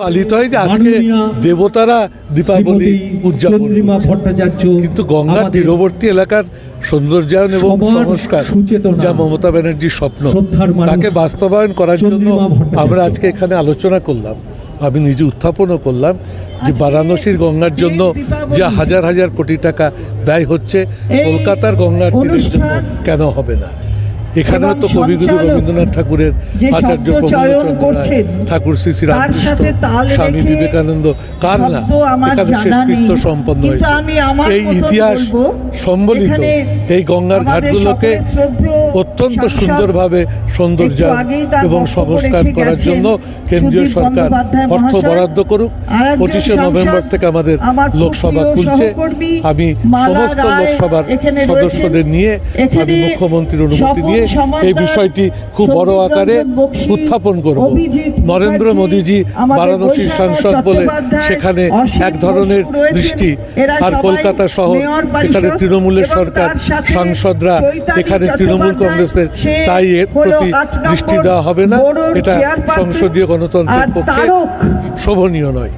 পালিত হয় যে আজকে দেবতারা দীপাবলি উদযাপন করছে। কিন্তু গঙ্গার তীরবর্তী এলাকার সৌন্দর্যায়ন এবং সংস্কার যা মমতা ব্যানার্জির স্বপ্ন, তাকে বাস্তবায়ন করার জন্য আমরা আজকে এখানে আলোচনা করলাম। আমি নিজে উত্থাপনও করলাম যে বারাণসীর গঙ্গার জন্য যা হাজার হাজার কোটি টাকা ব্যয় হচ্ছে, কলকাতার গঙ্গার তীরের জন্য কেন হবে না? এখানেও তো কবিগুরু রবীন্দ্রনাথ ঠাকুরের, আচার্য প্রফুল্লচন্দ্র রায়, ঠাকুর শ্রী শ্রী রামকৃষ্ণ, স্বামী বিবেকানন্দ, কার না এখানে শেষকৃত্য সম্পন্ন হয়েছে। এই ইতিহাস সম্বলিত এই গঙ্গার ঘাটগুলোকে অত্যন্ত সুন্দরভাবে সৌন্দর্যায়ন এবং সংস্কার করার জন্য কেন্দ্রীয় সরকার অর্থ বরাদ্দ করুক। 25শে নভেম্বর থেকে আমাদের লোকসভা খুলছে। আমি সমস্ত লোকসভার সদস্যদের নিয়ে, আমি মুখ্যমন্ত্রীর অনুমতি নিয়ে এই বিষয়টি খুব বড় আকারে উত্থাপন করব। নরেন্দ্র মোদীজি বারাণসীর সাংসদ বলে সেখানে এক ধরনের দৃষ্টি, আর কলকাতা শহর এখানে তৃণমূলের সরকার, সাংসদরা এখানে তৃণমূল কংগ্রেসের, তাই এর প্রতি দৃষ্টি দেওয়া হবে না। এটা সংসদীয় গণতন্ত্রের পক্ষে শোভনীয় নয়।